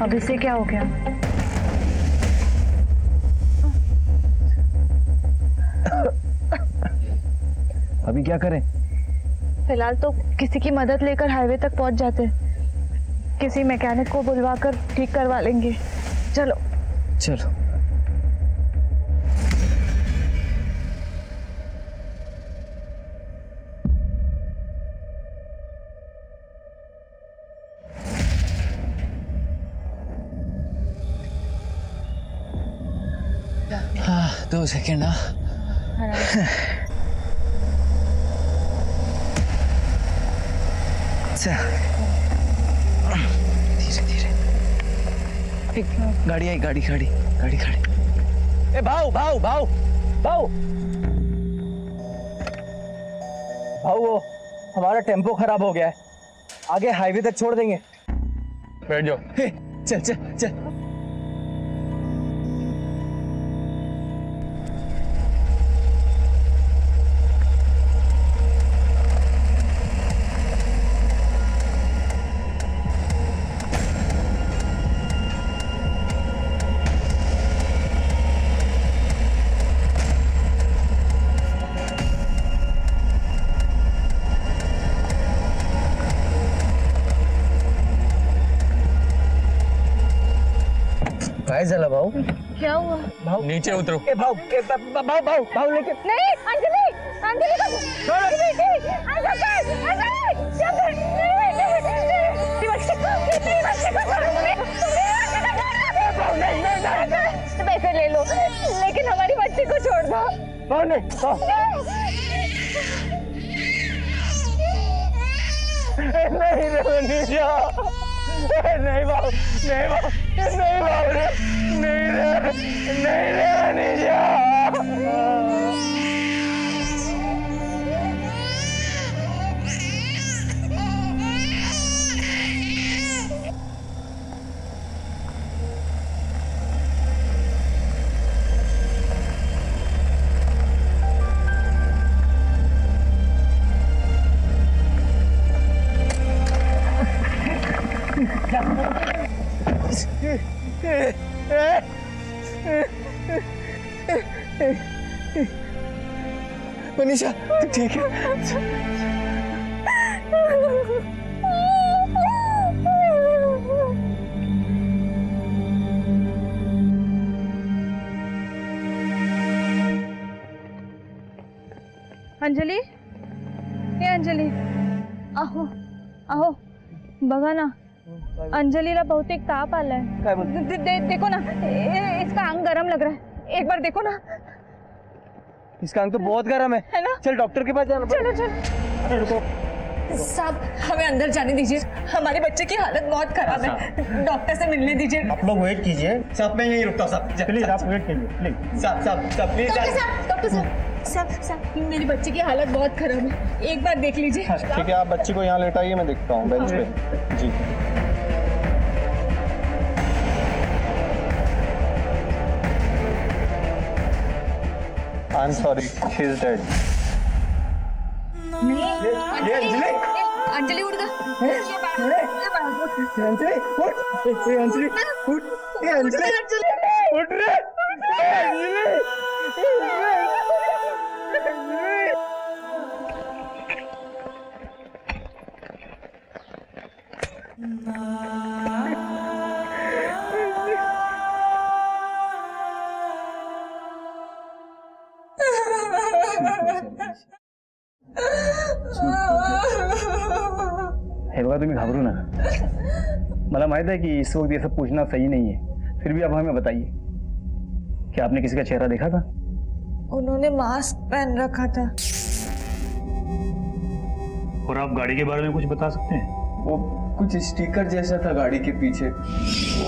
अब इससे क्या हो गया? अभी क्या करें? फिलहाल तो किसी की मदद लेकर हाईवे तक पहुंच जाते, किसी मैकेनिक को बुलवाकर ठीक करवा लेंगे। चलो चलो। हाँ 2 सेकेंड। अच्छा धीरे धीरे। गाड़ी आई, गाड़ी खड़ी, गाड़ी खड़ी। ए भाऊ भाऊ भाऊ भाऊ भाऊ, वो हमारा टेम्पो खराब हो गया है, आगे हाईवे तक छोड़ देंगे। बैठ जाओ। चल चल चल। काय झालं भाऊ? क्या हुआ? भाऊ नीचे उतरो। ए भाऊ, भाऊ भाऊ भाऊ लेके। नहीं अंजलि, अंजलि को बेटी, अंजलि, अंजलि, क्या कर? नहीं बच्चे को छोड़, पैसे ले लो, लेकिन हमारी बच्ची को छोड़ दो। भाऊ नहीं रे निशा, नहीं भाऊ, नहीं भाऊ, नहीं भाऊ रे, नहीं रे, नहीं रे निशा। मनीषा ठीक है। अंजलि, हे अंजलि, आहो आहो बघा ना, अंजलीला बहुतेक ताप आलाय। काय बोलते? देखो ना, इसका अंग गरम लग रहा है, एक बार देखो ना। इसका अंग तो बहुत गर्म है ना? चल डॉक्टर के पास जाना चलो चलो। पड़ेगा। रुको। साहब हमें अंदर जाने दीजिए, हमारे बच्चे की हालत बहुत खराब है, डॉक्टर से मिलने दीजिए। आप लोग वेट कीजिए। साहब मैं यहीं रुकता हूँ साहब, प्लीज आप वेट कीजिए प्लीज। साहब प्लीज। डॉक्टर साहब मेरी बच्चे की हालत बहुत खराब है, एक बार देख लीजिए। ठीक है, आप बच्ची को यहाँ लेटाइए, मैं देखता हूँ बेंच पे। जी I'm sorry, she is dead. Anjali उठ अंजलि उठ, अंजलि उठ, अंजलि उठ रे, अंजलि। हे बघा, तुम्ही घाबरू नका। मला माहित है कि इस वक्त ये सब पूछना सही नहीं है, फिर भी आप हमें बताइए, क्या आपने किसी का चेहरा देखा था? उन्होंने मास्क पहन रखा था। और आप गाड़ी के बारे में कुछ बता सकते हैं? वो कुछ स्टिकर जैसा था गाड़ी के पीछे, वो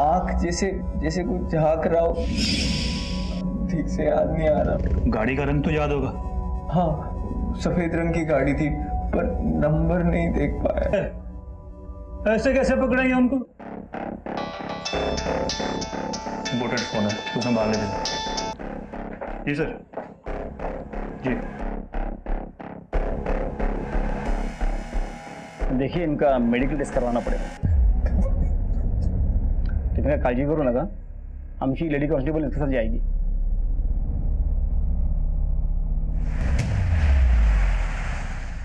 आंख जैसे जैसे कुछ झांक रहा हो, ठीक से याद नहीं आ रहा। गाड़ी का रंग तो याद होगा? हाँ सफेद रंग की गाड़ी थी, पर नंबर नहीं देख पाया। ऐसे कैसे पकड़ेंगे उनको? इम्पोर्टेंट फोन है, उसमें बाहर ले देना। जी सर। जी देखिए, इनका मेडिकल टेस्ट करवाना पड़ेगा। तुम्ही काय काळजी करू नका, आमची लेडी कॉन्स्टेबल इनके साथ जाएगी.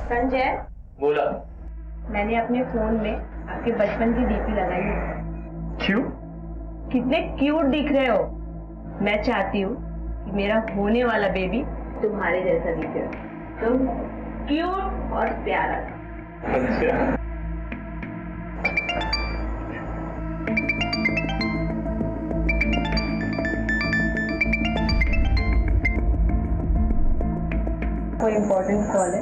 संजय, बोला. मैंने अपने फोन में आपके बचपन की डीपी लगाई है. क्यों? कितने क्यूट दिख रहे हो. मैं चाहती हूँ कि मेरा होने वाला बेबी तुम्हारे जैसा दिखे. तुम क्यूट और प्यारा. अच्छा. कोई इम्पॉर्टंट कॉल है.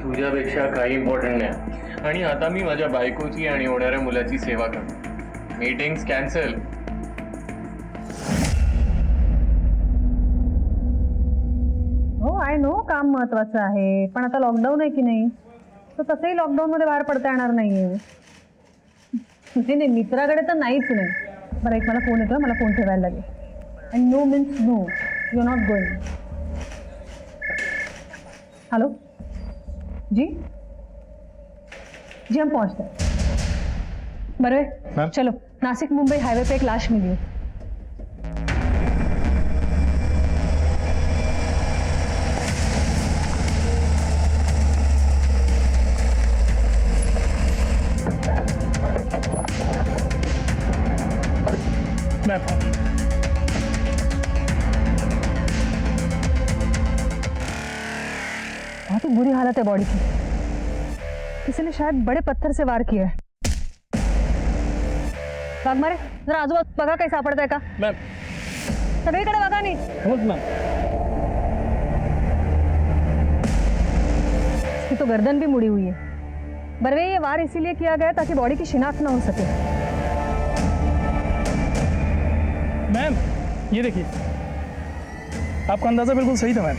तुझ्यापेक्षा काही इम्पॉर्टंट नाही. आणि आता मी माझ्या बायकोची आणि होणाऱ्या मुलाची सेवा करतो. Meetings cancel. हो आय नो काम महत्वाचं आहे, पण आता लॉकडाऊन आहे की नाही, तर तसंही लॉकडाऊन मध्ये बाहेर पडता येणार नाहीये. नाही मित्राकडे तर नाहीच नाही. बरं एक मला फोन येतोय, मला फोन ठेवायला लागेल. And no means no, you are not going. Hello जी जी हम पहुंचते हैं. बरवे चलो, नासिक मुंबई हाईवे पे एक लाश मिली है. बहुत ही बुरी हालत है बॉडी की. किसी ने शायद बड़े पत्थर से वार किया है. वाघमारे जरा आजूबाजू बघा काही सापडतंय का. मॅम. सगळीकडे बघा नाही. हो मॅम. इसकी तो गर्दन भी मुड़ी हुई है. बरवे ये वार इसीलिए किया गया ताकि बॉडी की शिनाख्त ना हो सके. मैम ये देखिए, आपका अंदाजा बिल्कुल सही था मैम.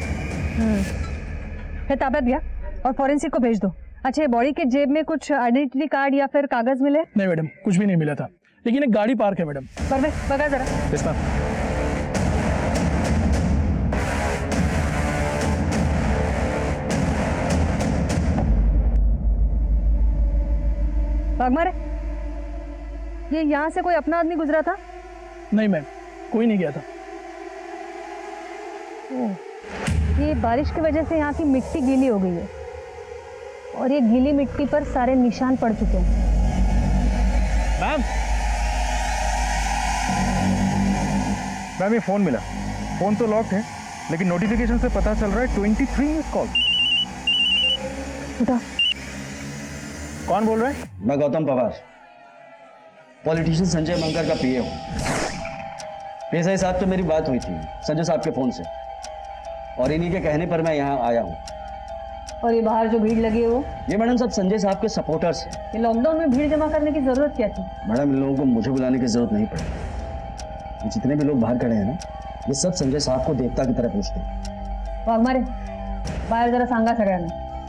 फिर ताबत दिया और फॉरेंसिक को भेज दो. अच्छा ये बॉडी के जेब में कुछ आइडेंटिटी कार्ड या फिर कागज मिले. नहीं मैडम, कुछ भी नहीं मिला था, लेकिन एक गाड़ी पार्क है मैडम. बरवे बघा जरा. Yes ma'am. वाघमारे ये यहाँ से कोई अपना आदमी गुजरा था. नहीं मैम, कोई नहीं गया था. ये बारिश की वजह से यहाँ की मिट्टी गीली हो गई है और ये गीली मिट्टी पर सारे निशान पड़ चुके हैं. मैम मैम ये फ़ोन मिला. फ़ोन तो लॉक्ड है, लेकिन नोटिफिकेशन से पता चल रहा है 23 मिस कॉल. उठा. कौन बोल रहा है? मैं गौतम पवार, पॉलिटिशियन संजय मंकर का पीए हूँ. पीएसआई साहब से मेरी बात हुई थी संजय साहब के फ़ोन से, और इन्हीं के कहने पर मैं यहाँ आया हूँ. और ये बाहर जो भीड़ लगी है वो, ये मैडम सब संजय साहब के सपोर्टर्स हैं. ये लॉकडाउन में भीड़ जमा करने की जरूरत क्या थी. मैडम इन लोगों को मुझे बुलाने की जरूरत नहीं पड़ी. ये जितने भी लोग बाहर खड़े हैं ना, ये सब संजय साहब को देवता की तरह पूछते हैं. वाघमारे बाहेर जरा सांगा सगळ्यांना,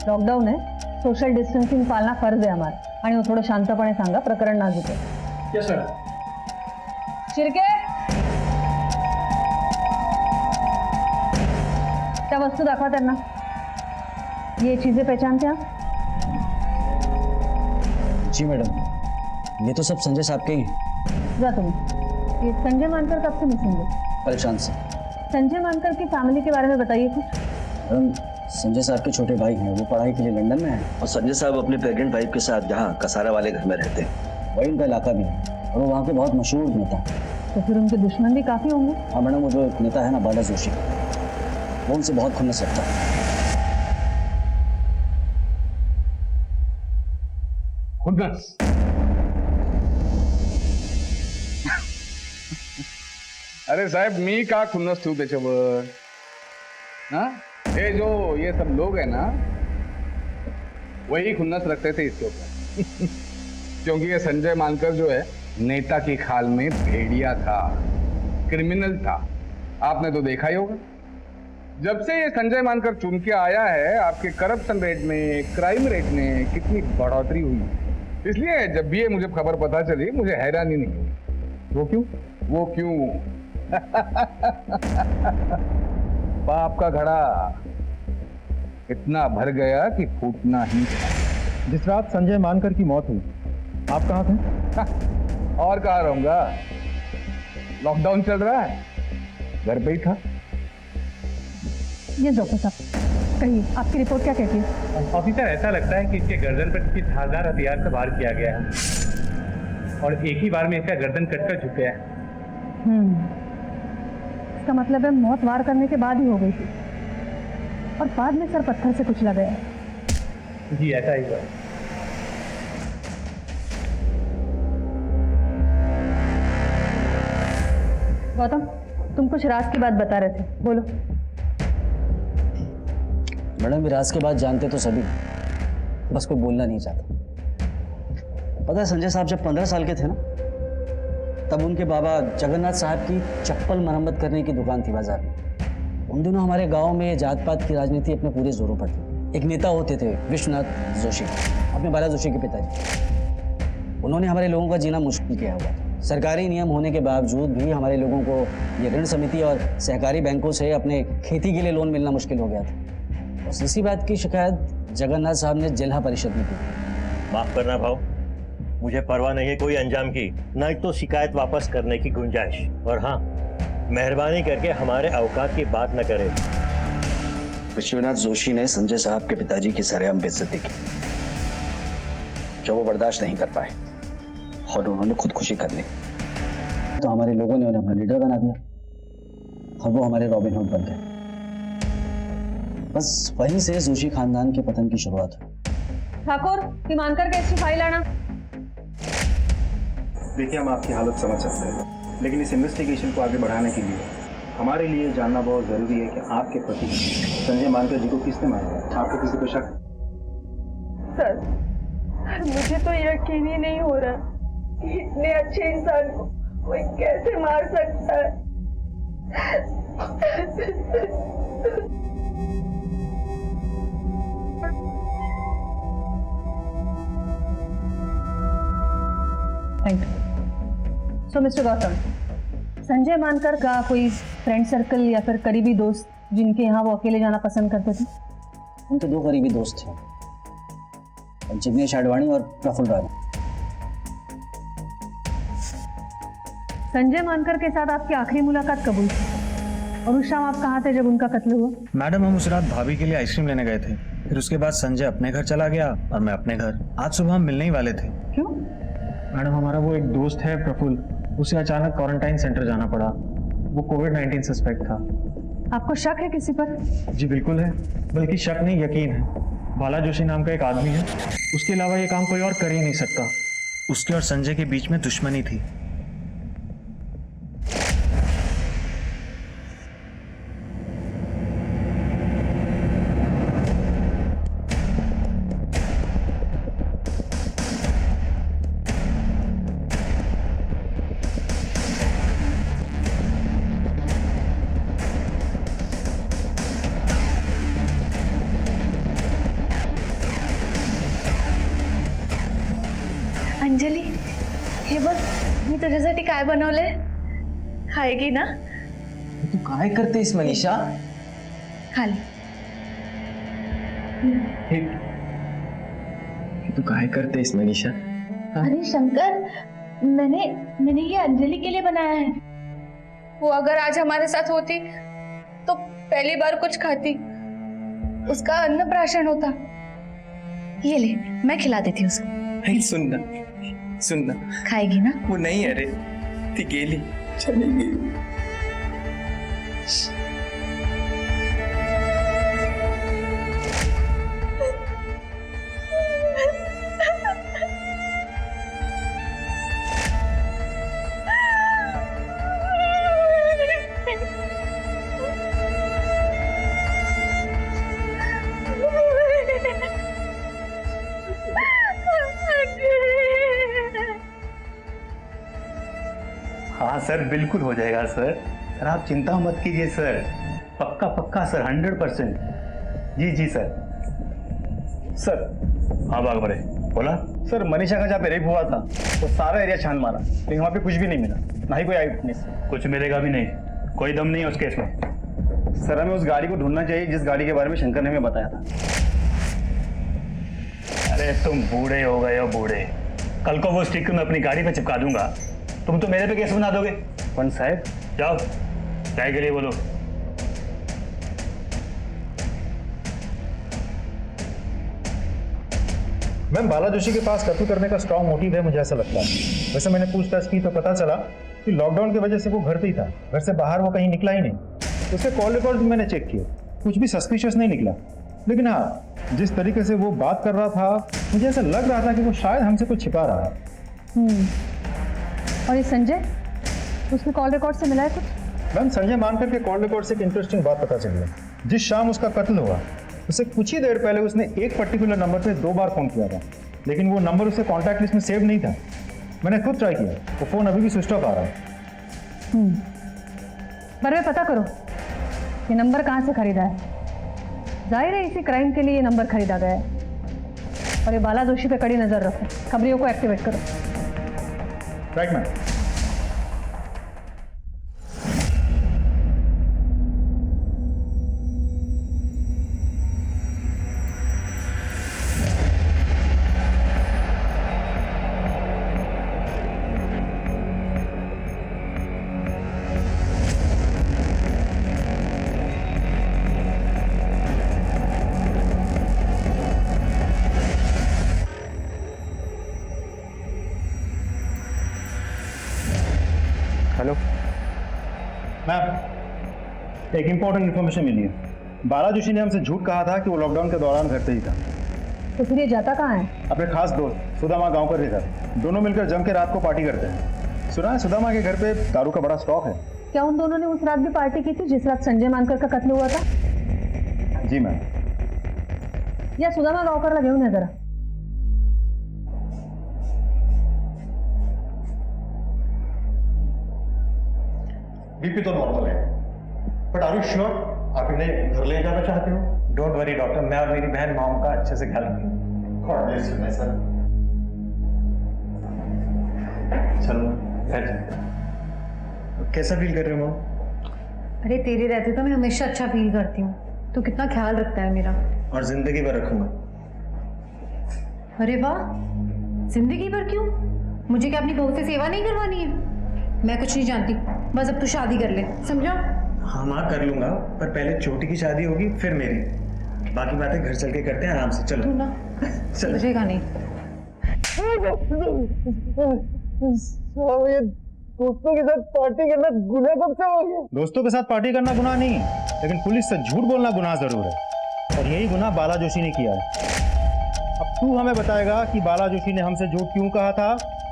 लॉकडाऊन आहे, सोशल डिस्टन्सिंग पाळणं फर्ज आहे आम्हाला. आणि वो थोडं शांतपणे सांगा, प्रकरण नाजूक आहे. Yes sir. शिर्के त्या वस्तू दाखवा त्यांना. ये चीजें पहचानते आप. जी मैडम, ये तो सब संजय साहब के ही हैं. जा तुम्हें. ये संजय मानकर कब से मिसिंग है. परेशान से. संजय मानकर की फैमिली के बारे में बताइए कुछ. मैडम संजय साहब के छोटे भाई हैं, वो पढ़ाई के लिए लंदन में हैं, और संजय साहब अपने प्रेग्नेंट वाइफ के साथ यहाँ कसारा वाले घर में रहते हैं. वही उनका इलाका भी है, और वो वहाँ के बहुत मशहूर नेता. तो फिर उनके दुश्मन भी काफी होंगे. हाँ मैडम, वो जो एक नेता है ना बाला जोशी, वो उनसे बहुत खुन्नस रखता है. खुन्नस? अरे साहेब, मी का खुन्नस ठेवू त्याच्यावर. ना ये जो ये सब लोग हैं ना, वही खुन्नस रखते थे इसके ऊपर. क्योंकि ये संजय मानकर जो है नेता की खाल में भेड़िया था, क्रिमिनल था. आपने तो देखा ही होगा. जब से ये संजय मानकर चुन के आया है, आपके करप्शन रेट में, क्राइम रेट में कितनी बढ़ोतरी हुई. इसलिए जब भी ये मुझे खबर पता चली, मुझे हैरानी नहीं हुई. वो क्यों? वो क्यों? पाप का घड़ा इतना भर गया कि फूटना ही था. जिस रात संजय मानकर की मौत हुई, आप कहाँ थे? और कहाँ रहूंगा, लॉकडाउन चल रहा है, घर पे ही था। ये डॉक्टर साहब कहिए, आपकी रिपोर्ट क्या कहती है? ऑफिसर, ऐसा लगता है कि इसके गर्दन पर किसी धारदार हथियार से वार किया गया है और एक ही बार में इसका गर्दन कटकर झुक गया है। इसका मतलब है मौत वार करने के बाद ही हो गई थी और बाद में सर पत्थर से कुचला गया है। जी ऐसा ही हुआ। गौतम, तुम कुछ राज की बात बता रहे थे, बोलो। मैडम विराज के बाद जानते तो सभी, बस कोई बोलना नहीं चाहता। पता है संजय साहब जब 15 साल के थे ना, तब उनके बाबा जगन्नाथ साहब की चप्पल मरम्मत करने की दुकान थी बाजार में। उन दिनों हमारे गांव में जात पात की राजनीति अपने पूरे जोरों पर थी। एक नेता होते थे विश्वनाथ जोशी, अपने बाला जोशी के पिताजी। उन्होंने हमारे लोगों का जीना मुश्किल किया हुआ था। सरकारी नियम होने के बावजूद भी हमारे लोगों को ये ऋण समिति और सहकारी बैंकों से अपने खेती के लिए लोन मिलना मुश्किल हो गया था। और इसी बात की शिकायत जगन्नाथ साहब ने जिला परिषद में की। माफ करना भाव, मुझे परवाह नहीं है कोई अंजाम की, न तो शिकायत वापस करने की गुंजाइश। और हाँ, मेहरबानी करके हमारे औकात की बात न करें। विश्वनाथ जोशी ने संजय साहब के पिताजी की सरेआम बेइज्जती की, जो वो बर्दाश्त नहीं कर पाए और उन्होंने खुदकुशी कर ली। तो हमारे लोगों ने उन्हें अपना लीडर बना दिया और वो हमारे रॉबिन हुड बन गए। बस वहीं से जोशी खानदान के पतन की शुरुआत हुई। ठाकुर, तीमानकर केस की फाइल आना। देखिए, हम आपकी हालत समझ सकते हैं, लेकिन इस इन्वेस्टिगेशन को आगे बढ़ाने के लिए हमारे लिए जानना बहुत जरूरी है कि आपके पति संजय मानकर जी को किसने मारा। आपको किसी पे शक? सर, मुझे तो यकीन ही नहीं हो रहा, इतने अच्छे इंसान को कोई कैसे मार सकता है। Thank you. So mister Gautam, Sanjay मानकर का कोई फ्रेंड सर्कल या फिर करीबी दोस्त जिनके यहाँ वो अकेले जाना पसंद करते थे? उनके दो करीबी दोस्त थे, जिग्नेश आडवाणी और प्रफुल्ल राणा। संजय मानकर के साथ आपकी आखिरी मुलाकात कब हुई थी और उस शाम आप कहाँ थे जब उनका कत्ल हुआ? मैडम, हम उस रात भाभी के लिए आइसक्रीम लेने गए थे, फिर उसके बाद संजय अपने घर चला गया और मैं अपने घर। आज सुबह हम मिलने ही वाले थे। क्यों? मैडम, हमारा वो एक दोस्त है प्रफुल्ल, उसे अचानक क्वारंटाइन सेंटर जाना पड़ा। वो कोविड-19 सस्पेक्ट था। आपको शक है किसी पर? जी बिल्कुल है, बल्कि शक नहीं यकीन है। बाला जोशी नाम का एक आदमी है, उसके अलावा ये काम कोई और कर ही नहीं सकता। उसके और संजय के बीच में दुश्मनी थी। अंजली, हे बघ, मी तुझ्यासाठी काय बनवले, खाएगी ना? तू काय करतेस मनीषा? खाली। तू काय करतेस मनीषा? अरे शंकर, मैंने ये अंजलि के लिए बनाया है। वो अगर आज हमारे साथ होती तो पहली बार कुछ खाती, उसका अन्नप्राशन होता। ये ले, मैं खिला देती हूँ उसको। सुनना खाएगी ना? वो नहीं, अरे ती गेली, चली गई। हाँ सर, बिल्कुल हो जाएगा सर। सर आप चिंता मत कीजिए सर, पक्का पक्का सर, 100%। जी जी सर। सर हाँ बाग बड़े बोला। सर मनीषा का जहाँ पे रेप हुआ था तो सारा एरिया छान मारा, लेकिन वहाँ पे कुछ भी नहीं मिला, ना ही कोई आई विटनेस। कुछ मिलेगा भी नहीं, कोई दम नहीं है उस केस में। सर हमें उस गाड़ी को ढूंढना चाहिए जिस गाड़ी के बारे में शंकर ने हमें बताया था। अरे तुम बूढ़े हो गए हो, बूढ़े। कल को वो स्टिकर मैं अपनी गाड़ी पे चिपका दूंगा, तुम तो मेरे पे केस बना दोगे। पंच साहब, जाओ चाय के लिए बोलो। मैम बाला जोशी के पास कत्ल करने का स्ट्रॉन्ग मोटिव है, मुझे ऐसा लगता है। वैसे मैंने पूछताछ की तो पता चला कि लॉकडाउन की वजह से वो घर पे ही था, घर से बाहर वो कहीं निकला ही नहीं। उसके कॉल रिकॉर्ड भी मैंने चेक किए, कुछ भी सस्पिशियस नहीं निकला। लेकिन हाँ, जिस तरीके से वो बात कर रहा था, मुझे ऐसा लग रहा था कि वो शायद हमसे कुछ छिपा रहा है। और ये संजय, उसके कॉल रिकॉर्ड से मिला है कुछ? मैम संजय मानकर के कॉल रिकॉर्ड से एक इंटरेस्टिंग बात पता चली है। जिस शाम उसका कत्ल हुआ उससे कुछ ही देर पहले उसने एक पर्टिकुलर नंबर पे 2 बार फोन किया था, लेकिन वो नंबर उसके कॉन्टैक्ट लिस्ट में सेव नहीं था। मैंने खुद ट्राई किया, वो फोन अभी भी स्विच ऑफ आ रहा है। बरवे पता करो ये नंबर कहाँ से खरीदा है। जाहिर है इसी क्राइम के लिए ये नंबर खरीदा गया है। और ये बाला जोशी पे कड़ी नजर रखो, खबरियों को एक्टिवेट करो। Right ma'am. हेलो मैम, एक इंपॉर्टेंट इन्फॉर्मेशन मिली है। बाला जोशी ने हमसे झूठ कहा था कि वो लॉकडाउन के दौरान घर पे ही था। तो फिर ये जाता कहाँ है? अपने खास दोस्त सुदामा गांव पर रहता है, दोनों मिलकर जम के रात को पार्टी करते हैं। सुना है सुदामा के घर पे दारू का बड़ा स्टॉक है। क्या उन दोनों ने उस रात भी पार्टी की थी जिस रात संजय मानकर का कत्ल हुआ था? जी मैम। या सुदामा गांवकर घेऊन या जरा। बीपी तो नॉर्मल है, बट आर यू श्योर आप इन्हें घर ले जाना चाहते हो? डोंट वरी डॉक्टर, मैं और मेरी बहन मॉम का अच्छे से ख्याल रखेंगे। God bless you my son. चलो बैठ जाते। कैसा फील कर रहे हो मॉम? अरे तेरे रहते तो मैं हमेशा अच्छा फील करती हूँ, तू कितना ख्याल रखता है मेरा। और जिंदगी भर रखूंगा। अरे वाह, जिंदगी भर क्यों? मुझे क्या अपनी बहू से सेवा नहीं करवानी है? मैं कुछ नहीं जानती, बस अब तू शादी कर ले, समझा? हाँ माँ कर लूंगा, पर पहले छोटी की शादी होगी फिर मेरी। बाकी बातें घर चल के करते हैं आराम से। चलो तू ना समझेगा नहीं। दोस्तों के साथ पार्टी करना गुनाह कब से हो गया? दोस्तों के साथ पार्टी करना गुनाह नहीं है, लेकिन पुलिस से झूठ बोलना गुनाह जरूर है, और यही गुनाह बाला जोशी ने किया है। अब तू हमें बताएगा कि बाला जोशी ने हमसे झूठ क्यों कहा था,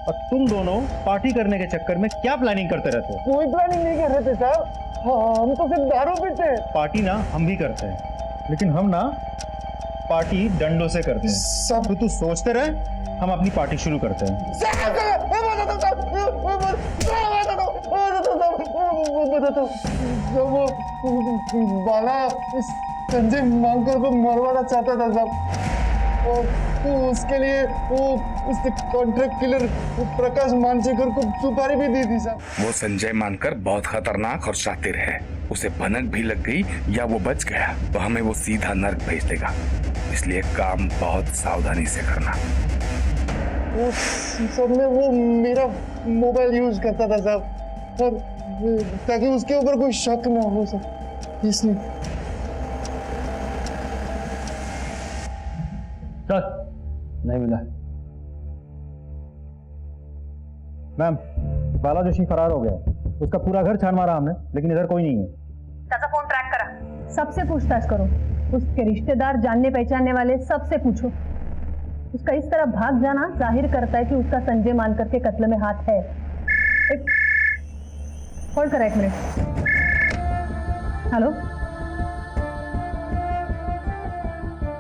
और तुम दोनों पार्टी करने के चक्कर में क्या प्लानिंग करते रहते हो? कोई प्लानिंग नहीं कर रहे थे साहब, हम तो सिर्फ दारू पीते हैं। पार्टी ना हम भी करते हैं, लेकिन हम ना पार्टी डंडों से करते हैं। सब तू सोचते रहे, हम अपनी पार्टी शुरू करते हैं। बाला संजय मानकर को मरवाना चाहता था साहब, और तो उसके लिए वो उसने कॉन्ट्रैक्ट किलर प्रकाश मानसेकर को सुपारी भी दी थी साहब। वो संजय मानकर बहुत खतरनाक और शातिर है, उसे भनक भी लग गई या वो बच गया तो हमें वो सीधा नर्क भेज देगा, इसलिए काम बहुत सावधानी से करना। वो सब में वो मेरा मोबाइल यूज करता था साहब, और ताकि उसके ऊपर कोई शक ना हो सर, इसलिए। चल नहीं मिला। मैम बाला जोशी फरार हो गया, उसका पूरा घर छान मारा हमने, लेकिन इधर कोई नहीं है। चाचा फोन ट्रैक करा, सबसे पूछताछ करो, उसके रिश्तेदार, जानने पहचानने वाले सबसे पूछो। उसका इस तरह भाग जाना जाहिर करता है कि उसका संजय मानकर के कत्ल में हाथ है। एक होल्ड करा 1 मिनट। Hello,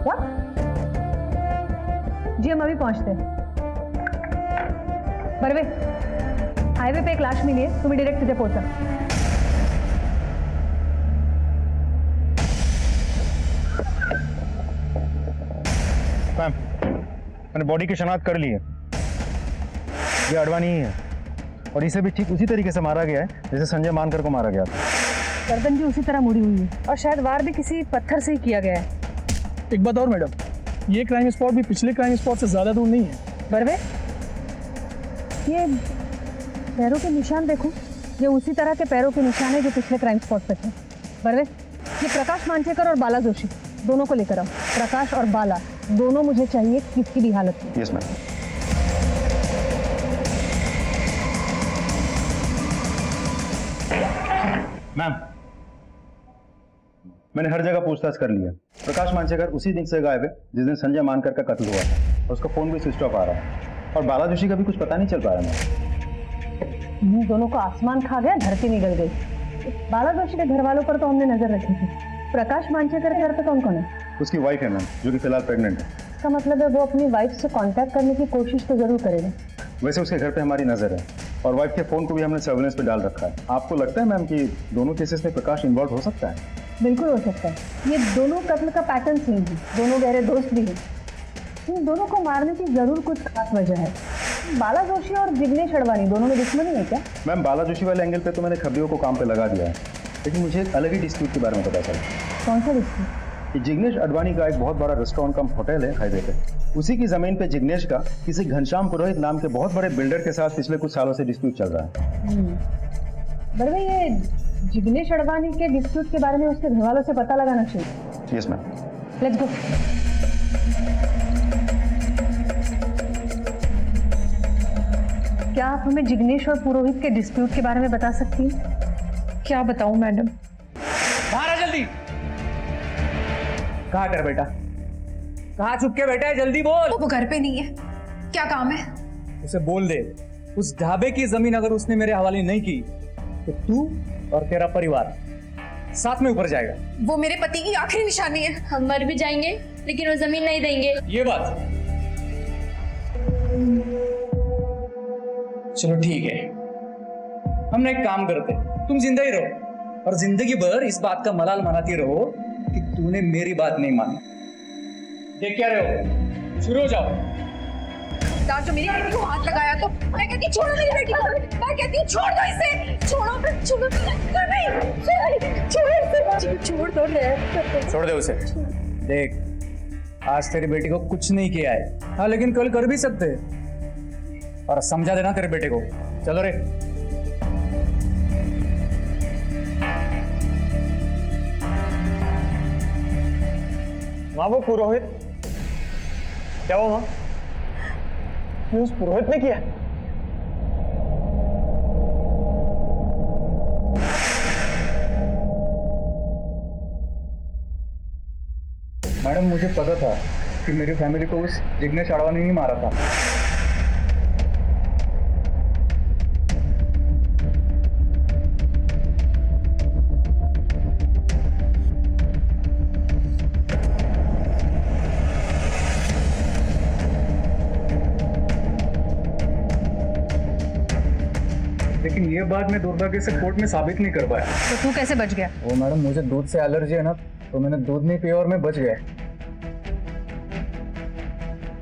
what? जी हम अभी पहुंचते हैं। बरवे, हाईवे पे एक लाश मिली है, तुम्हें डायरेक्ट तुझे पहुंचा। मैम मैंने बॉडी की शनाख्त कर ली है, ये अडवाणी ही है, और इसे भी ठीक उसी तरीके से मारा गया है जैसे संजय मानकर को मारा गया था। गर्दन भी उसी तरह मुड़ी हुई है, और शायद वार भी किसी पत्थर से ही किया गया है। एक बात और मैडम, ये क्राइम स्पॉट भी पिछले क्राइम स्पॉट से ज्यादा दूर नहीं है। बरवे, ये पैरों के निशान देखो, ये उसी तरह के पैरों के निशान है जो पिछले क्राइम स्पॉट पे थे। बरवे, ये प्रकाश मांचेकर और बाला जोशी दोनों को लेकर आओ। प्रकाश और बाला दोनों मुझे चाहिए किसी भी हालत में। Yes ma'am. मैम, मैंने हर जगह पूछताछ कर लिया। प्रकाश मांचेकर उसी दिन से गायब है जिस दिन संजय मानकर का कत्ल हुआ था, और उसका फोन भी स्विच ऑफ आ रहा है, और बाला जोशी का भी कुछ पता नहीं चल पा रहा मैम। इन दोनों को आसमान खा गया, धरती निकल गई। बाला जोशी के घर वालों पर तो हमने नजर रखी थी, प्रकाश मांचेकर के घर पे कौन कौन है? उसकी वाइफ है मैम, जो कि फिलहाल प्रेग्नेंट है। इसका मतलब है वो अपनी वाइफ से कांटेक्ट करने की कोशिश तो जरूर करेगा। वैसे उसके घर पे हमारी नजर है, और वाइफ के फोन को भी हमने सर्विलेंस पे डाल रखा है। आपको लगता है मैम कि दोनों केसेस में प्रकाश इन्वॉल्व हो सकता है? बिल्कुल हो सकता है। ये दोनों कत्ल का पैटर्न सेम है, दोनों गहरे दोस्त भी हैं। इन दोनों को मारने की जरूर कुछ खास वजह है। बाला जोशी और जिग्नेश अडवाणी दोनों में दुश्मनी है क्या? मैम, बाला जोशी वाले एंगल पे तो मैंने खबरियों को काम पे लगा दिया है, लेकिन मुझे एक अलग ही डिस्प्यूट के बारे में पता चला। कौन सा डिस्प्यूट? कि जिग्नेश अडवाणी का एक बहुत बड़ा रेस्टोरेंट कम होटल है हाईवे पे। उसी की जमीन पे जिग्नेश का किसी घनश्याम पुरोहित नाम के बहुत बड़े बिल्डर के साथ पिछले कुछ सालों से डिस्प्यूट चल रहा है। बड़े ये जिग्नेश अडवाणी के डिस्प्यूट के बारे में उसके घर वालों से पता लगाना चाहिए। Yes ma'am. Let's go. क्या आप हमें जिग्नेश और पुरोहित के डिस्प्यूट के बारे में बता सकती हैं? क्या बताऊं मैडम? बाहर आ जल्दी। कहाँ कर बेटा? कहाँ छुप के बैठा है? जल्दी बोल। वो घर पे नहीं है, क्या काम है? उसे बोल दे, उस ढाबे की जमीन अगर उसने मेरे हवाले नहीं की तो तू और तेरा परिवार साथ में ऊपर जाएगा। वो मेरे पति की आखिरी निशानी है। हम मर भी जाएंगे लेकिन वो जमीन नहीं देंगे। ये बात। चलो ठीक है, हम ना एक काम करते, तुम जिंदा ही रहो और जिंदगी भर इस बात का मलाल मनाती रहो कि तूने मेरी बात नहीं मानी। देख क्या रहे हो, शुरू हो जाओ। जो मेरी बेटी को हाथ लगाया तो मैं कहती छोड़ो मेरी बेटी को, मैं कहती छोड़ दो इसे, छोड़ो छोड़ो नहीं, छोड़ो इसे, छोड़ दो रे, छोड़ दे उसे। देख, आज तेरी बेटी को कुछ नहीं किया है, हाँ, लेकिन कल कर भी सकते, और समझा देना तेरे बेटे को। चलो रे। माँ, वो पुरोहित, क्या हुआ माँ? ये उस पुरोहित ने किया? मैडम, मुझे पता था कि मेरी फैमिली को उस जिग्नेश अडवाणी ने मारा था। लेकिन ये बात मैं दुर्भाग्य से कोर्ट में साबित नहीं कर पाया। तो तू कैसे बच गया? वो मैडम, मुझे दूध से एलर्जी है ना, तो मैंने दूध नहीं पिया और मैं बच गया।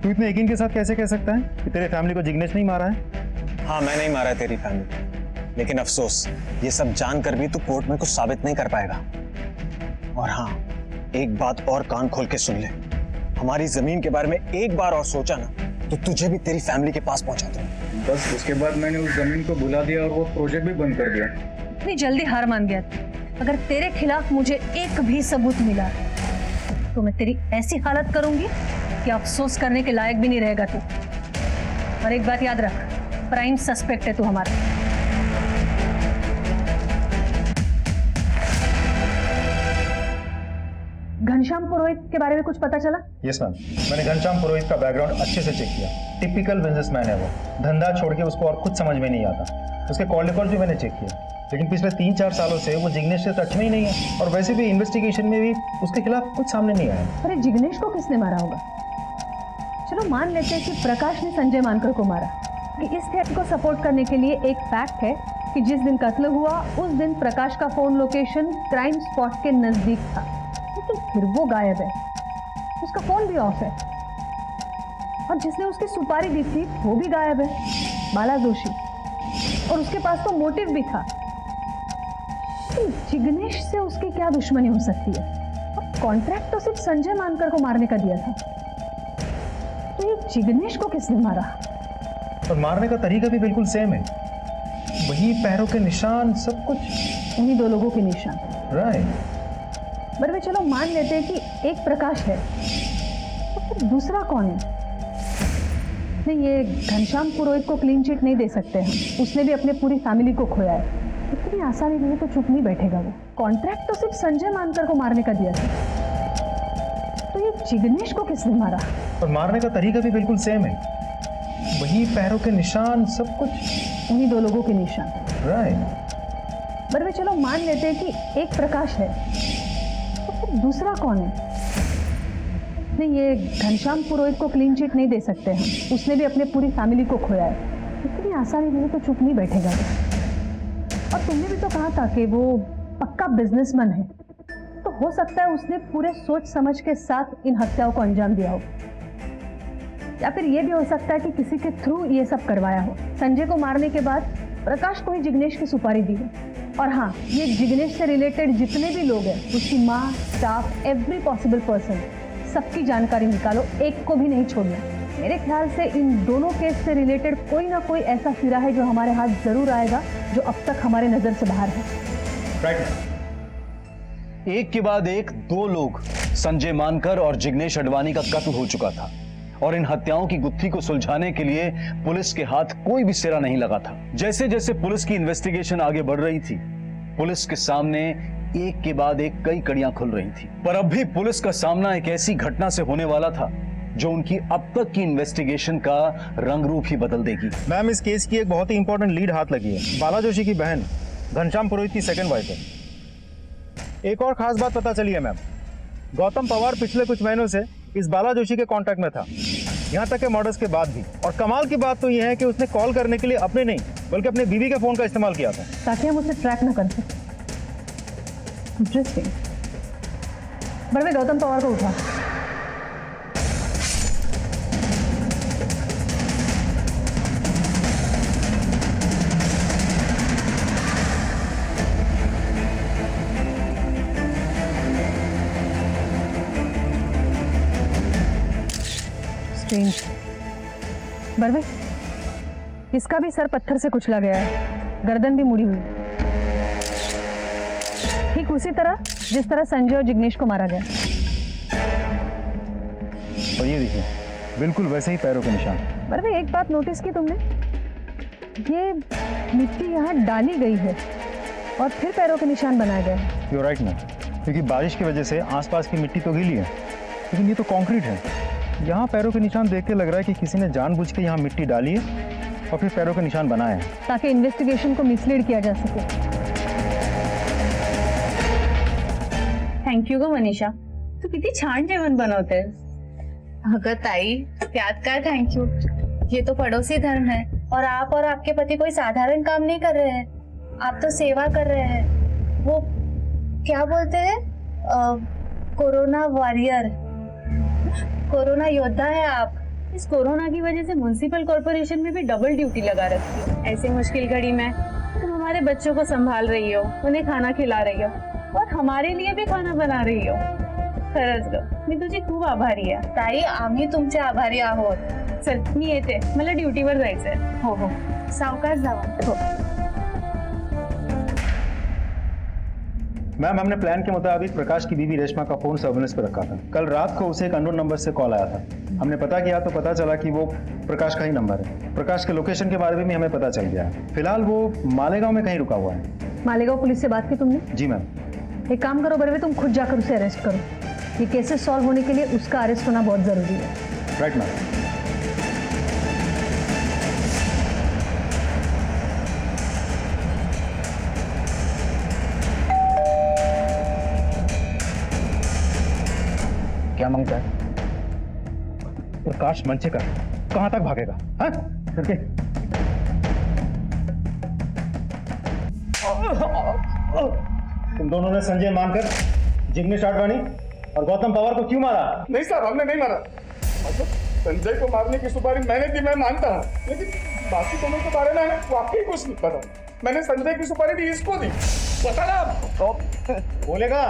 तू इतने यकीन के साथ कैसे कह सकता है कि तेरे फैमिली को जिग्नेश नहीं मारा है? हाँ, मैं नहीं मारा है तेरी फैमिली, लेकिन अफसोस ये सब जानकर भी तू कोर्ट में कुछ साबित नहीं कर पाएगा। और हाँ, एक बात और कान खोल के सुन ले, हमारी जमीन के बारे में एक बार और सोचा ना तो तुझे भी तेरी फैमिली के पास पहुंचा दूंगा। बस उसके बाद मैंने उस जमीन को बुला दिया और वो प्रोजेक्ट भी बंद कर दिया। इतनी जल्दी हार मान गया? अगर तेरे खिलाफ मुझे एक भी सबूत मिला तो मैं तेरी ऐसी हालत करूंगी कि अफसोस करने के लायक भी नहीं रहेगा तू। और एक बात याद रख, प्राइम सस्पेक्ट है तू हमारा। घनश्याम पुरोहित के बारे में कुछ पता चला? यस मैम, मैंने घनश्याम पुरोहित का बैकग्राउंड अच्छे से चेक किया। टिपिकल बिजनेसमैन है वो, धंधा छोड़ के उसको और कुछ समझ में नहीं आता। उसके कॉल रिकॉर्ड भी मैंने चेक किया, लेकिन पिछले 3-4 सालों से वो जिग्नेश से टच में ही नहीं है, और वैसे भी इन्वेस्टिगेशन में भी उसके खिलाफ कुछ सामने नहीं आया। अरे जिग्नेश को किसने मारा होगा? चलो मान लेते हैं कि प्रकाश ने संजय मानकर को मारा। कि इस थियरी को सपोर्ट करने के लिए एक फैक्ट है कि जिस दिन कत्ल हुआ उस दिन प्रकाश का फोन लोकेशन क्राइम स्पॉट के नजदीक था, लेकिन फिर वो गायब है, उसका फोन भी ऑफ है, और जिसने उसकी सुपारी दी थी वो भी गायब है, बाला जोशी, और उसके पास तो मोटिव भी था। तो जिग्नेश से उसकी क्या दुश्मनी हो सकती है? और कॉन्ट्रैक्ट तो सिर्फ संजय मानकर को मारने का दिया था, तो ये जिग्नेश को किसने मारा? और मारने का तरीका भी बिल्कुल सेम है, वही पैरों के निशान, सब कुछ। उन्हीं दो लोगों के निशान। राइट। बरवे चलो मान लेते हैं कि एक प्रकाश है, तो फिर दूसरा कौन है? नहीं, ये घनश्याम पुरोहित को क्लीन चिट नहीं दे सकते हम, उसने भी अपने पूरी फैमिली को खोया है। इतनी आसानी नहीं तो चुप नहीं बैठेगा वो। कॉन्ट्रैक्ट तो सिर्फ संजय मानकर को मारने का दिया था, तो ये जिग्नेश को किसने मारा? और मारने का तरीका भी बिल्कुल सेम है, वही पैरों के निशान, सब कुछ। उन्हीं दो लोगों के निशान। राइट। बरवे चलो मान लेते हैं कि एक प्रकाश है, तो फिर दूसरा कौन है? नहीं, ये घनश्याम पुरोहित को क्लीन चिट नहीं दे सकते हम, उसने भी अपने पूरी फैमिली को खोया है। इतनी आसानी नहीं तो चुप नहीं बैठेगा वो। और तुमने भी तो कहा था कि वो पक्का बिजनेसमैन है, तो हो सकता है उसने पूरे सोच समझ के साथ इन हत्याओं को अंजाम दिया हो, या फिर ये भी हो सकता है कि किसी के थ्रू ये सब करवाया हो। संजय को मारने के बाद प्रकाश को ही जिग्नेश की सुपारी दी है। और हाँ, ये जिग्नेश से रिलेटेड जितने भी लोग हैं, उसकी माँ, स्टाफ, एवरी पॉसिबल पर्सन, सबकी जानकारी निकालो, एक को भी नहीं छोड़ना। मेरे ख्याल से इन दोनों केस से रिलेटेड कोई ना कोई ऐसा सिरा है जो हमारे हाथ जरूर आएगा, जो अब तक हमारे नजर से बाहर है। राइट। एक के बाद एक दो लोग संजय मानकर और जिग्नेश अडवाणी का कत्ल हो चुका था, और इन हत्याओं की गुत्थी को सुलझाने के लिए पुलिस के हाथ कोई भी सिरा नहीं लगा था। जैसे जैसे पुलिस की इन्वेस्टिगेशन आगे बढ़ रही थी, पुलिस के सामने एक के बाद एक कई कड़ियां खुल रही थी। पर अब भी पुलिस का सामना एक ऐसी घटना से होने वाला था जो उनकी अब तक की इन्वेस्टिगेशन का रंग रूप ही बदल देगी। मैम, इस केस की एक बहुत ही इंपॉर्टेंट लीड हाथ लगी है। बाला जोशी की बहन घनश्याम पुरोहित की सेकंड वाइफ है। एक और खास बात पता चली है मैम, गौतम पवार पिछले कुछ महीनों से इस बाला जोशी के कांटेक्ट में था, यहाँ तक के मर्डर्स के बाद भी। और कमाल की बात तो यह है कि उसने कॉल करने के लिए अपने नहीं बल्कि अपने बीवी के फोन का इस्तेमाल किया था, ताकि हम उसे ट्रैक न कर सकें। इंटरेस्टिंग। बड़वे गौतम पवार को उठा। बरवे, इसका भी सर पत्थर से कुचला गया है, गर्दन भी मुड़ी हुई, ठीक उसी तरह जिस तरह संजय और जिग्नेश को मारा गया। और ये देखिए, बिल्कुल वैसे ही पैरों के निशान। बरवे, एक बात नोटिस की तुमने? ये मिट्टी यहाँ डाली गई है और फिर पैरों के निशान बनाए गए। यू राइट मैम, क्योंकि बारिश की वजह से आसपास की मिट्टी तो गीली है, लेकिन ये तो कंक्रीट है। यहाँ पैरों के निशान देख के लग रहा है कि किसी ने जानबूझ के यहाँ मिट्टी डाली है और फिर पैरों के निशान बनाए हैं, ताकि इन्वेस्टिगेशन को मिसलीड किया जा सके। थँक यू ग मनीषा, तू किती छान जेवण बनवतेस. अगं ताई, त्यात काय थँक्यू, ये तो पड़ोसी धर्म है और आप और आपके पति कोई साधारण काम नहीं कर रहे हैं, आप तो सेवा कर रहे हैं। वो क्या बोलते हैं, कोरोना वॉरियर, कोरोना योद्धा है आप। इस कोरोना की वजह से म्युनिसिपल कॉर्पोरेशन में भी डबल ड्यूटी लगा रखी है। ऐसी मुश्किल घड़ी में तुम हमारे बच्चों को संभाल रही हो, उन्हें खाना खिला रही हो और हमारे लिए भी खाना बना रही हो. खरंच ग, मी तुझी खूप आभारी आहे. ताई, आम्ही तुमचे आभारी आहोत. चल मी येते, मला ड्युटीवर जायचंय. हो हो, सावकाश जावा. हो. मैम, हमने प्लान के मुताबिक प्रकाश की बीवी रेशमा का फोन सर्विलेंस पर रखा था. कल रात को उसे एक अननोन नंबर से कॉल आया था. हमने पता किया तो पता चला कि वो प्रकाश का ही नंबर है. प्रकाश के लोकेशन के बारे में भी हमें पता चल गया है. फिलहाल वो मालेगांव में कहीं रुका हुआ है. मालेगांव पुलिस से बात की तुमने? जी मैम. एक काम करो बरवे, तुम खुद जाकर उसे अरेस्ट करो. ये केसेस सॉल्व होने के लिए उसका अरेस्ट होना बहुत जरूरी है. Right ma'am. क्या मांगता है? प्रकाश मंचेकर कहां तक भागेगा? हाँ? करके तुम दोनों ने संजय मानकर, जिग्नेश आडवाणी और गौतम पवार को क्यों मारा? नहीं सर, हमने नहीं मारा. मतलब संजय को मारने की सुपारी मैंने दी, मैं मानता हूँ, लेकिन बाकी दोनों के बारे में वाकई कुछ नहीं पता. मैंने संजय की सुपारी दी, इसको दी. बता ना। बोलेगा?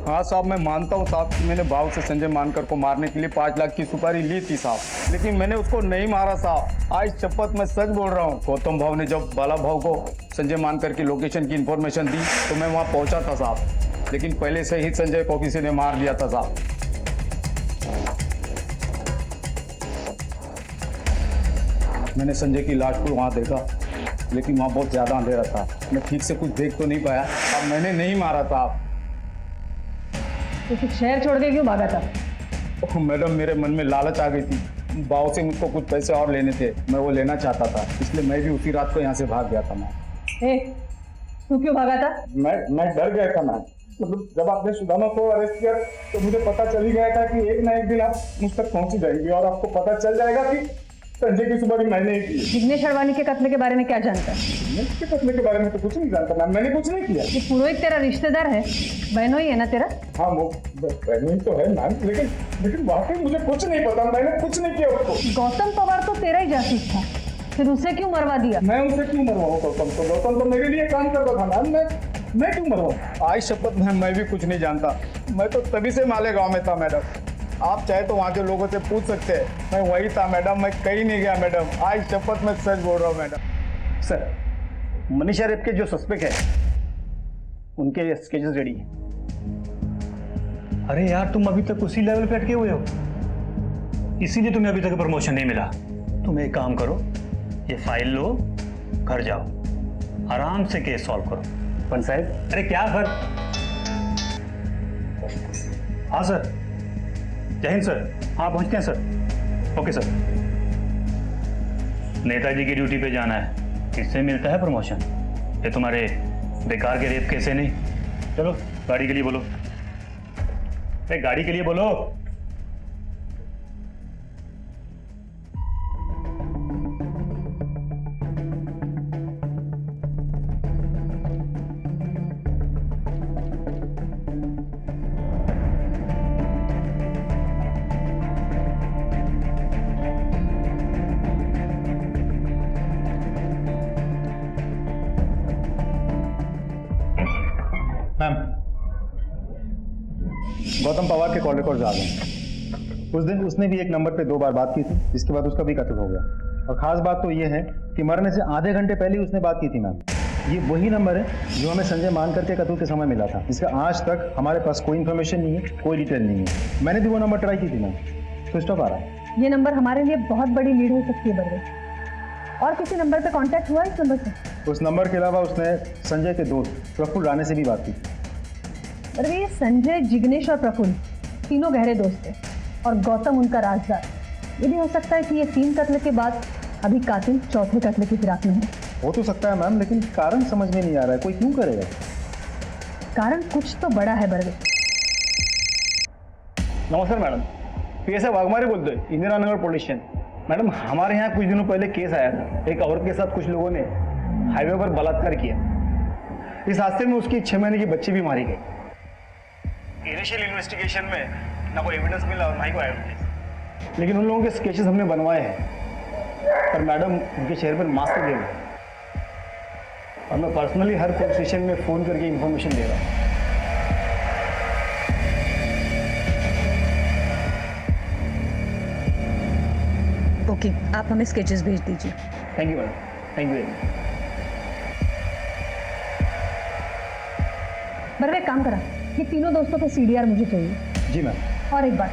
हाँ साहब, मैं मानता हूँ साहब कि मैंने भाव से संजय मानकर को मारने के लिए 5 लाख की सुपारी ली थी साहब, लेकिन मैंने उसको नहीं मारा साहब। आज शपथ मैं सच बोल रहा हूँ। गौतम भाव ने जब बाला भाव को संजय मानकर की लोकेशन की इंफॉर्मेशन दी तो मैं वहाँ पहुँचा था साहब, लेकिन पहले से ही संजय को किसी ने मार दिया था साहब। मैंने संजय की लाश को वहाँ देखा, लेकिन वहाँ बहुत ज्यादा अंधेरा था, मैं ठीक से कुछ देख तो नहीं पाया। अब मैंने नहीं मारा था। तो फिर शहर छोड़ के क्यों भागा था? ओह मैडम, मेरे मन में लालच आ गई थी। बाव से मुझको कुछ पैसे और लेने थे, मैं वो लेना चाहता था, इसलिए मैं भी उसी रात को यहाँ से भाग गया था। मैं तू क्यों भागा था? मैं डर गया था मैम। मतलब जब आपने सुदामा को अरेस्ट किया तो मुझे पता चल ही गया था कि एक ना एक दिन आप मुझ तक पहुंच ही जाएंगे और आपको पता चल जाएगा कि संजय की सुपारी मैंने ही की। जिग्नेश अडवाणी के कत्ल के बारे में क्या जानता है? जिग्नेश के कत्ल के बारे में तो कुछ नहीं जानता मैम, मैंने कुछ नहीं किया। ये पुरोहित तेरा रिश्तेदार है, बहनों ही है ना तेरा? हाँ वो बहनोई तो है मैम, लेकिन वाकई मुझे कुछ नहीं पता, मैंने कुछ नहीं किया उसको। गौतम पवार तो तेरा ही जासूस था, फिर उसे क्यों मरवा दिया? मैं उसे क्यों मरवाऊँ गौतम को? गौतम तो मेरे लिए काम करता था मैम, मैं क्यों मरवाऊँ? आज शपथ में मैं भी कुछ नहीं जानता। मैं तो तभी से मालेगांव में था मैडम, आप चाहे तो वहाँ के लोगों से पूछ सकते हैं। मैं वही था मैडम, मैं कहीं नहीं गया मैडम। आज शपथ में सच बोल रहा हूँ मैडम। सर, मनीषा रेप के जो सस्पेक्ट है उनके स्केचेस रेडी हैं। अरे यार, तुम अभी तक उसी लेवल पे अटके हुए हो, इसीलिए तुम्हें अभी तक प्रमोशन नहीं मिला। तुम एक काम करो, ये फाइल लो, घर जाओ, आराम से केस सॉल्व करो। पन साहब, अरे क्या सर? हाँ सर, जय हिंद सर। हाँ पहुंचते हैं सर। Okay sir. नेताजी की ड्यूटी पे जाना है, इससे मिलता है प्रमोशन। ये तुम्हारे बेकार के रेप केस है नहीं। चलो गाड़ी के लिए बोलो, अरे गाड़ी के लिए बोलो। मैम, गौतम पवार के कॉल रिकॉर्ड्स आ गए। उस दिन उसने भी एक नंबर पे 2 बार बात की थी, जिसके बाद उसका भी कत्ल हो गया। और खास बात तो ये है कि मरने से आधे घंटे पहले ही उसने बात की थी मैम। ये वही नंबर है जो हमें संजय मानकर के कत्ल के समय मिला था। इसका आज तक हमारे पास कोई इन्फॉर्मेशन नहीं है, कोई डिटेल नहीं है। मैंने भी वो नंबर ट्राई की थी मैम, स्विच ऑफ आ रहा है। ये नंबर हमारे लिए बहुत बड़ी लीड हो सकती है बरवे। और किसी नंबर पे कांटेक्ट हुआ इस नंबर से? उस नंबर के अलावा उसने संजय के दोस्त प्रफुल्ल राणे से भी बात की। बरवे, ये संजय, जिग्नेश और प्रफुल्ल तीनों गहरे दोस्त थे और गौतम उनका राजदार। ये भी हो सकता है कि ये 3 कत्ल के बाद अभी कातिल 4थे कत्ल की फिराक में है। हो तो सकता है मैम, लेकिन कारण समझ में नहीं आ रहा है। कोई क्यों करेगा? कारण कुछ तो बड़ा है बरवे। नमस्कार मैडम, PSI वाघमारे बोलते हैं, Indira Nagar police station. Madam, हमारे यहाँ कुछ दिनों पहले केस आया था। एक औरत के साथ कुछ लोगों ने हाईवे पर बलात्कार किया। इस हादसे में उसकी 6 महीने की बच्ची भी मारी गई। इनिशियल इन्वेस्टिगेशन में ना कोई एविडेंस मिला और ना ही कोई एविडेंस, लेकिन उन लोगों के स्केचेस हमने बनवाए हैं। पर मैडम, उनके चेहरे पर मास्क लगे हुए, और मैं पर्सनली हर पुलिस स्टेशन में फ़ोन करके इंफॉर्मेशन दे रहा हूँ। ओके, आप हमें स्केचेस भेज दीजिए। Thank you madam, thank you very much. Barve, काम करा, ये तीनों दोस्तों के CDR मुझे चाहिए। जी मैम। और एक बात,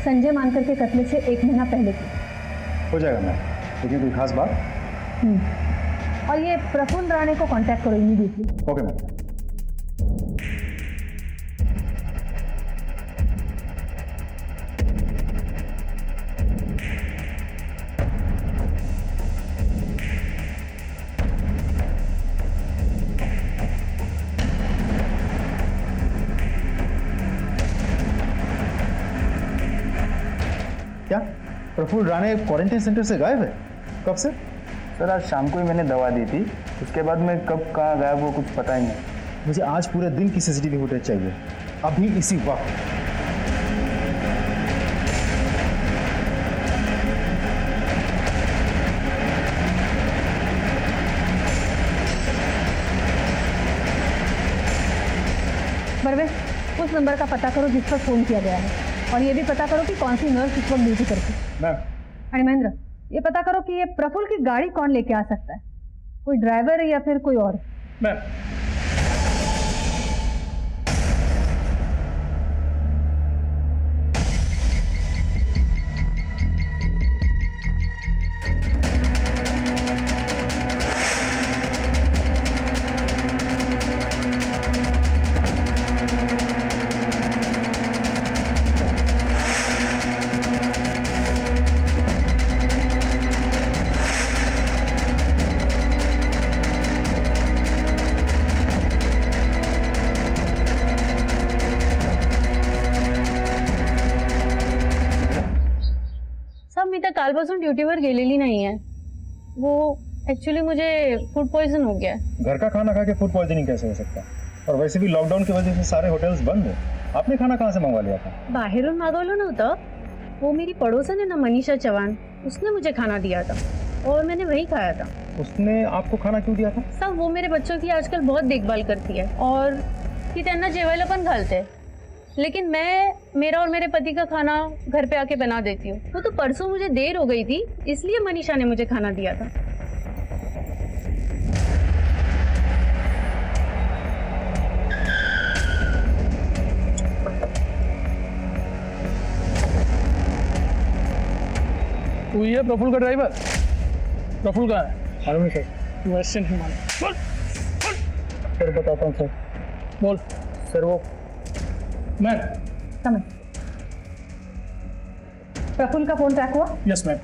संजय मानकर के कत्ल से 1 महीना पहले की। हो जाएगा मैम, लेकिन कोई खास बात? और ये प्रफुल्ल राणे को कांटेक्ट करो इमीडिएटली। Okay ma'am. क्या प्रफुल्ल राणे क्वारंटाइन सेंटर से गायब है? कब से? सर, आज शाम को ही मैंने दवा दी थी, उसके बाद मैं कब कहाँ गायब वो कुछ पता ही नहीं। मुझे आज पूरे दिन की CCTV फुटेज चाहिए, अभी इसी वक्त। परवेश, उस नंबर का पता करो जिस पर फोन किया गया है, और ये भी पता करो कि कौन सी नर्स इस वक्त ड्यूटी करती है। मैम। अरे महेंद्र, ये पता करो कि ये प्रफुल्ल की गाड़ी कौन लेके आ सकता है, कोई ड्राइवर या फिर कोई और। मैम। मी तर कालपासून ड्युटीवर गेलेली नाही आहे. वो एक्चुअली मुझे फूड पॉइजन हो गया है. घर का खाना खा के फूड पॉइजनिंग कैसे हो सकता है? और वैसे भी लॉकडाउन की वजह से सारे होटल्स बंद है. आपने खाना कहाँ से मंगवा लिया था? बाहेरून मागवलं नव्हतं. वो मेरी पड़ोसन है ना, मनीषा चौहान, उसने मुझे खाना दिया था और मैंने वही खाया था. उसने आपको खाना क्यों दिया था? सब वो मेरे बच्चों की आजकल बहुत देखभाल करती है और ती त्यांना जेवायला पण घालते. लेकिन मैं मेरा और मेरे पति का खाना घर पे आके बना देती हूँ. वो तो परसों मुझे देर हो गई थी, इसलिए मनीषा ने मुझे खाना दिया था. तू ये प्रफुल्ल का ड्राइवर? प्रफुल्ल कहाँ है? मालूम नहीं सर. तू ऐसे नहीं मालूम. बोल सर बताता हूँ सर. बोल. सर वो मैम. समझ. प्रफुल्ल का फोन ट्रैक हुआ? Yes ma'am.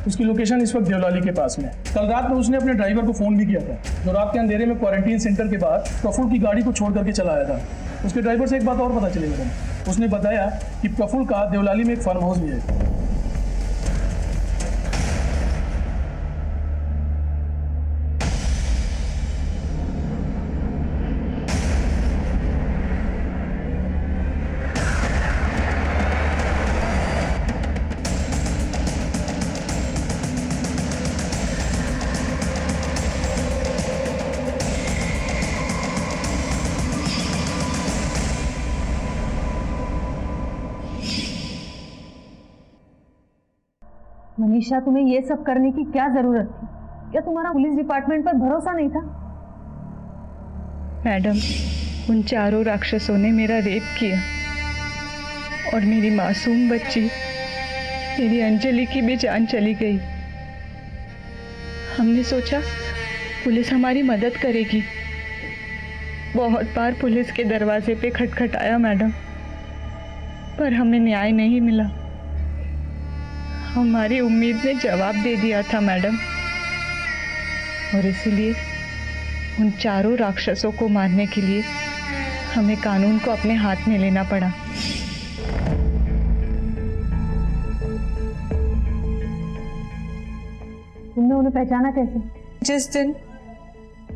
उसकी लोकेशन इस वक्त देवलाली के पास में है. कल रात में उसने अपने ड्राइवर को फोन भी किया था, जो रात के अंधेरे में क्वारंटीन सेंटर के बाद प्रफुल्ल की गाड़ी को छोड़ करके चला आया था. उसके ड्राइवर से एक बात और पता चली मैडम. उसने बताया कि प्रफुल्ल का देवलाली में एक फार्म हाउस भी है. मनीषा, तुम्हें ये सब करने की क्या जरूरत थी? क्या तुम्हारा पुलिस डिपार्टमेंट पर भरोसा नहीं था? मैडम, उन चारों राक्षसों ने मेरा रेप किया और मेरी मासूम बच्ची, मेरी अंजलि की भी जान चली गई. हमने सोचा पुलिस हमारी मदद करेगी. बहुत बार पुलिस के दरवाजे पे खटखटाया मैडम, पर हमें न्याय नहीं मिला. हमारी उम्मीद ने जवाब दे दिया था मैडम, और इसीलिए उन चारों राक्षसों को मारने के लिए हमें कानून को अपने हाथ में लेना पड़ा. तुमने उन्हें पहचाना कैसे? जिस दिन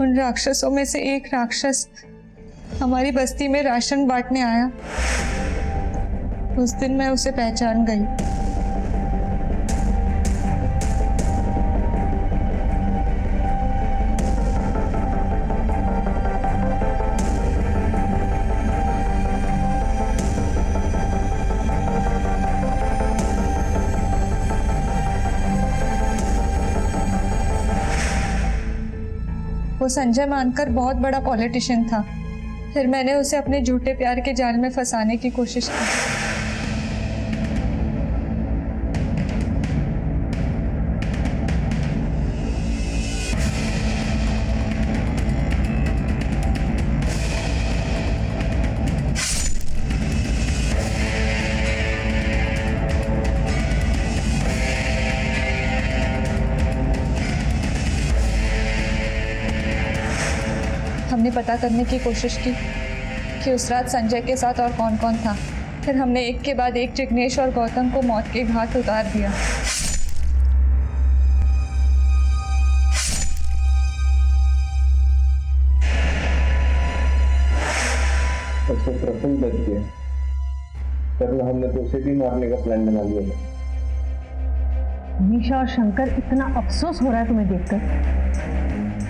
उन राक्षसों में से एक राक्षस हमारी बस्ती में राशन बांटने आया, उस दिन मैं उसे पहचान गई. वो संजय मानकर बहुत बड़ा पॉलिटिशियन था. फिर मैंने उसे अपने झूठे प्यार के जाल में फंसाने की कोशिश की. हमने पता करने की कोशिश की कि उस रात संजय के साथ और कौन कौन था. फिर हमने एक के बाद एक जिग्नेश और गौतम को मौत के घाट उतार दिया. अच्छा, प्रफुल्ल बच गया, वरना हमने तो उसे भी मारने का प्लान बना लिया. मनीषा और शंकर, इतना अफसोस हो रहा है तुम्हें देखकर.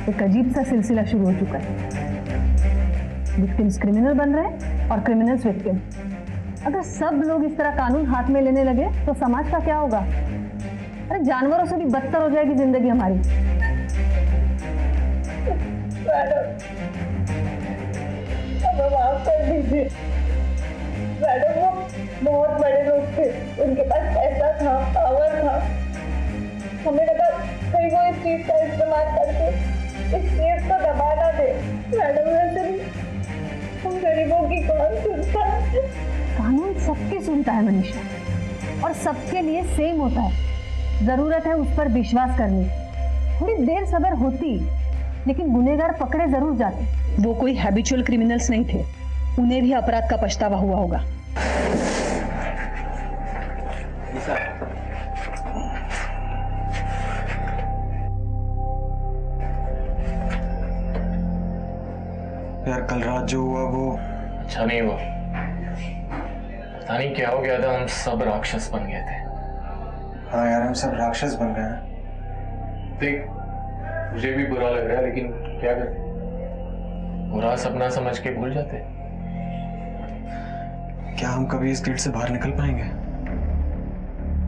एक अजीब सा सिलसिला शुरू हो चुका है. विक्टिम्स क्रिमिनल बन रहे हैं और क्रिमिनल्स विक्टिम। अगर सब लोग इस तरह कानून हाथ में लेने लगे तो समाज का क्या होगा? अरे जानवरों से भी बदतर हो जाएगी जिंदगी हमारी। मैडम, हमें माफ कर दीजिए। मैडम, वो बहुत बड़े लोग थे, उनके पास पैसा था, पावर था। हमें लगा कहीं वो इस चीज का इस्तेमाल करके इस केस को दबा ना दे। मैडम, वैसे भी हम गरीबों की कौन सुनता है? कानून सबकी सुनता है मनीषा, और सबके लिए सेम होता है। जरूरत है उस पर विश्वास करने की। थोड़ी देर सब्र होती, लेकिन गुनहगार पकड़े जरूर जाते। वो कोई हैबिचुअल क्रिमिनल्स नहीं थे, उन्हें भी अपराध का पछतावा हुआ होगा। यार कल रात जो हुआ वो अच्छा नहीं हुआ। पता नहीं क्या हो गया था, हम सब राक्षस बन गए थे। हाँ यार, हम सब राक्षस बन गए हैं। देख, मुझे भी बुरा लग रहा है, लेकिन क्या कर, बुरा सपना समझ के भूल जाते। क्या हम कभी इस गेट से बाहर निकल पाएंगे?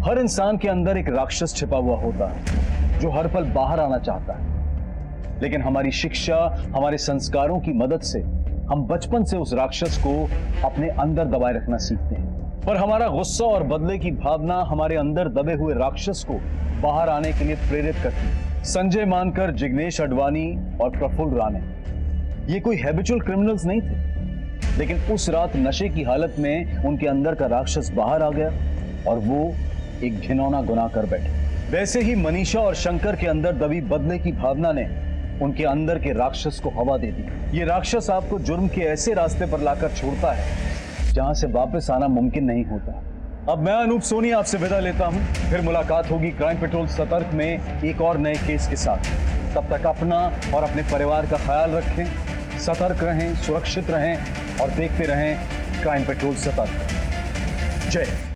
हर इंसान के अंदर एक राक्षस छिपा हुआ होता है जो हर पल बाहर आना चाहता है, लेकिन हमारी शिक्षा, हमारे संस्कारों की मदद से हम बचपन से उस राक्षस को अपने अंदर दबाए रखना सीखते हैं। पर हमारा गुस्सा और बदले की भावना हमारे अंदर दबे हुए राक्षस को बाहर आने के लिए प्रेरित करती है। संजय मानकर, जिग्नेश अडवाणी और प्रफुल्ल राणे ये कोई हैबिचुअल क्रिमिनल्स नहीं थे, लेकिन उस रात नशे की हालत में उनके अंदर का राक्षस बाहर आ गया और वो एक घिनौना गुनाह कर बैठे। वैसे ही मनीषा और शंकर के अंदर दबी बदले की भावना ने उनके अंदर के राक्षस को हवा दे दी। ये राक्षस आपको जुर्म के ऐसे रास्ते पर लाकर छोड़ता है जहां से वापस आना मुमकिन नहीं होता। अब मैं अनूप सोनी आपसे विदा लेता हूं, फिर मुलाकात होगी क्राइम पेट्रोल सतर्क में एक और नए केस के साथ। तब तक अपना और अपने परिवार का ख्याल रखें, सतर्क रहें, सुरक्षित रहें और देखते रहें क्राइम पेट्रोल सतर्क। जय।